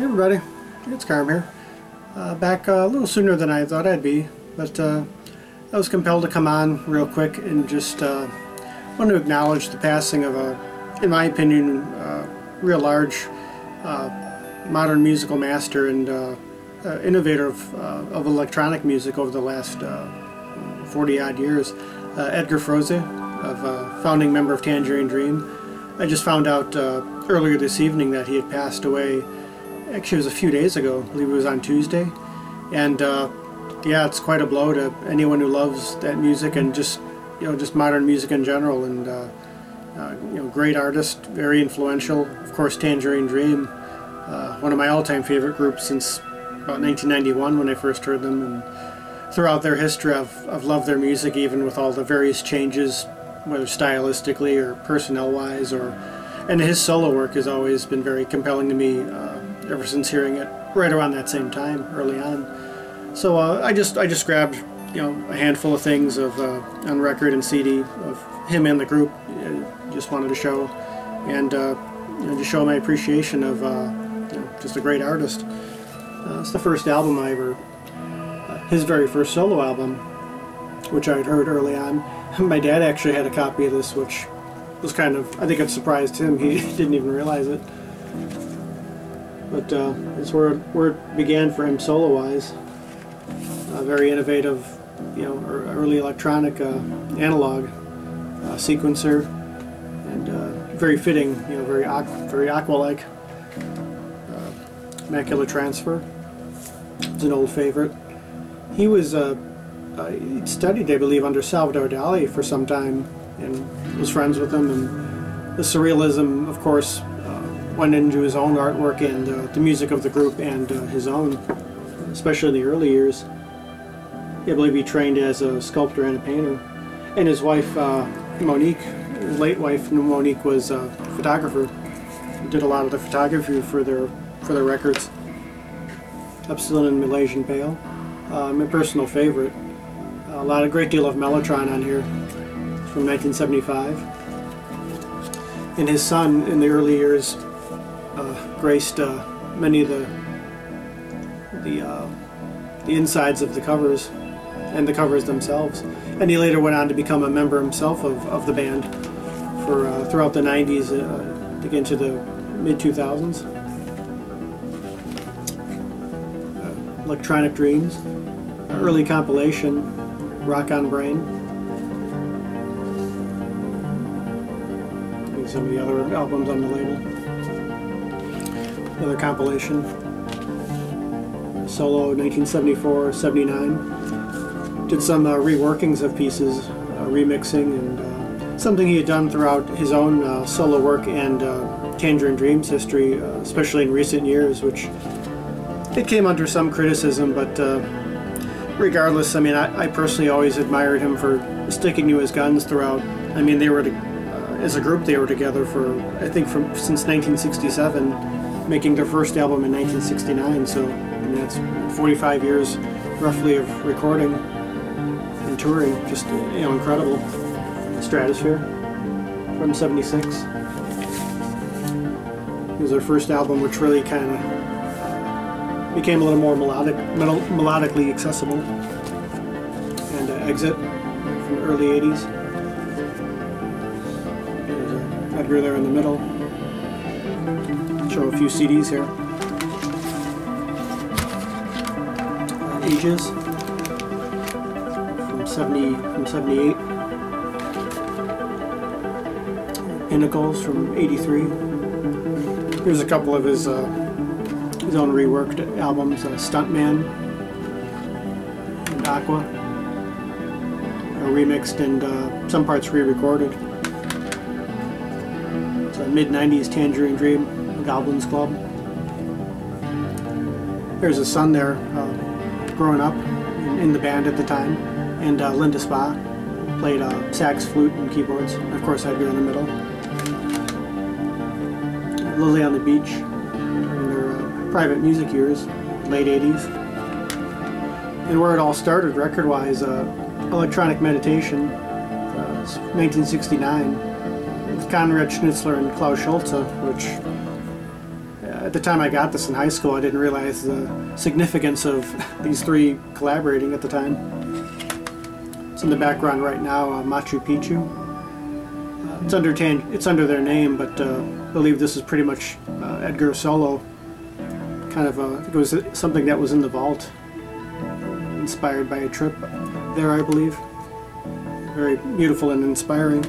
Hey everybody, it's Carm here. Back a little sooner than I thought I'd be, but I was compelled to come on real quick and just want to acknowledge the passing of in my opinion, real large modern musical master and innovator of electronic music over the last 40-odd years, Edgar Froese, founding member of Tangerine Dream. I just found out earlier this evening that he had passed away. Actually, it was a few days ago. I believe it was on Tuesday. And yeah, it's quite a blow to anyone who loves that music and just modern music in general. And great artist, very influential. Of course, Tangerine Dream, one of my all-time favorite groups since about 1991 when I first heard them. And throughout their history, I've loved their music, even with all the various changes, whether stylistically or personnel-wise, and his solo work has always been very compelling to me ever since hearing it right around that same time, early on. So I just grabbed a handful of things on record and CD of him and the group. Just wanted to show and just show my appreciation of just a great artist. It's the first album I ever, his very first solo album, which I had heard early on. My dad actually had a copy of this, which was kind of, I think it surprised him. He didn't even realize it. But it's where it began for him solo-wise. Very innovative, early electronic analog sequencer, and very fitting, very Aqua-like. Macular Transfer. It's an old favorite. He was he studied, I believe, under Salvador Dali for some time and was friends with him. And the surrealism, of course, went into his own artwork and the music of the group and his own, especially in the early years. I believe he trained as a sculptor and a painter. And his wife, Monique, his late wife, Monique, was a photographer. Did a lot of the photography for their records. Epsilon and Malaysian Pale. My personal favorite. A great deal of Mellotron on here from 1975. And his son, in the early years, graced many of the insides of the covers and the covers themselves. And he later went on to become a member himself of the band for throughout the 90s to get into the mid-2000s. Electronic Dreams, early compilation, Rock on Brain. And some of the other albums on the label. Another compilation, solo 1974-79. Did some reworkings of pieces, remixing, and something he had done throughout his own solo work and Tangerine Dream's history, especially in recent years, which it came under some criticism, but regardless, I mean, I personally always admired him for sticking to his guns throughout. I mean, they were, as a group, they were together for, I think, since 1967, making their first album in 1969, so I mean, that's 45 years, roughly, of recording and touring. Just, incredible. Stratosphere from '76. It was their first album, which really kind of became a little more melodically accessible. And Exit from the early 80s. There's Edgar there in the middle. Show a few CDs here. Ages from 78. Pinnacles from 83. Here's a couple of his own reworked albums, Stuntman and Aqua, remixed and some parts re-recorded. It's a mid-90s Tangerine Dream, Goblins Club. There's his son there, growing up in the band at the time, and Linda Spa played sax, flute, and keyboards. Of course, Edgar in the middle. Lily on the Beach, private music years, late 80s. And where it all started record-wise, Electronic Meditation, 1969, with Conrad Schnitzler and Klaus Schulze, which at the time I got this in high school, I didn't realize the significance of these three collaborating at the time. It's in the background right now, Machu Picchu. It's under their name, but I believe this is pretty much Edgar solo. Kind of, I think it was something that was in the vault, inspired by a trip there, I believe. Very beautiful and inspiring.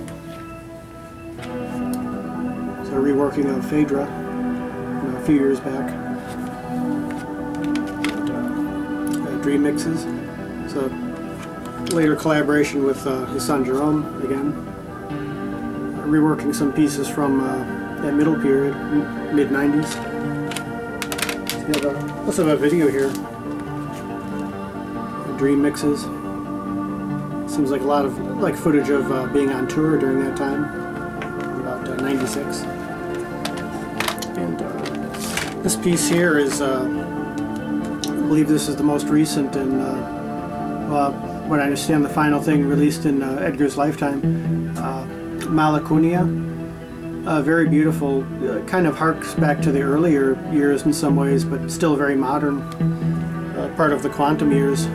So a reworking of Phaedra a few years back. Dream mixes. So later collaboration with his son Jerome again. Reworking some pieces from that middle period, mid-90s. Let's have a video here. Dream mixes. Seems like a lot of footage of being on tour during that time, about 96. And this piece here is, I believe this is the most recent, and what I understand, the final thing released in Edgar's lifetime. Malacunia, very beautiful, kind of harks back to the earlier years in some ways, but still very modern, part of the quantum years.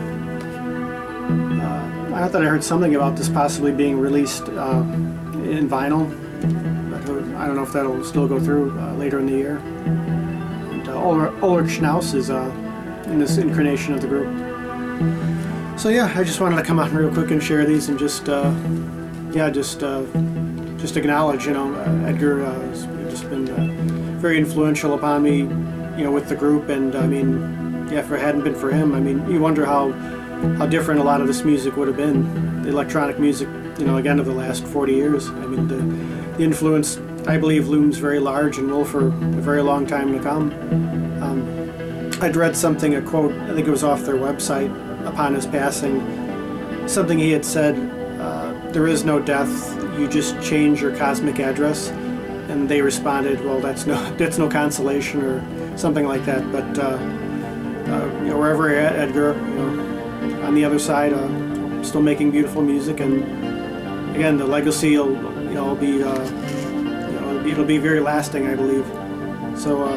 I thought I heard something about this possibly being released in vinyl, but I don't know if that'll still go through later in the year. And Ulrich Schnauz is in this incarnation of the group. So yeah, I just wanted to come on real quick and share these and just acknowledge, you know, Edgar has just been very influential upon me, you know, with the group. And I mean, yeah, if it hadn't been for him, I mean, you wonder how different a lot of this music would have been. The electronic music, you know, again, of the last 40 years. I mean, the influence, I believe, looms very large and will for a very long time to come. I'd read something, a quote, I think it was off their website, upon his passing. Something he had said, there is no death, you just change your cosmic address. And they responded, well, that's no consolation, or something like that. But you know, wherever you're at, Edgar, you know, on the other side, still making beautiful music, and again, the legacy will, you know, be, you know, it'll be very lasting, I believe. So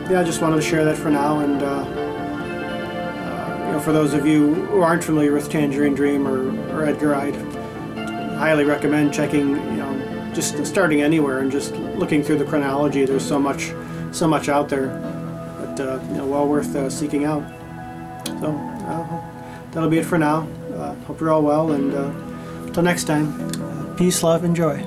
yeah, I just wanted to share that for now. And you know, for those of you who aren't familiar with Tangerine Dream or Edgar, I'd highly recommend checking, you know, just starting anywhere and just looking through the chronology. There's so much out there, but you know, well worth seeking out. So that'll be it for now. Hope you're all well, and until next time, peace, love, and joy.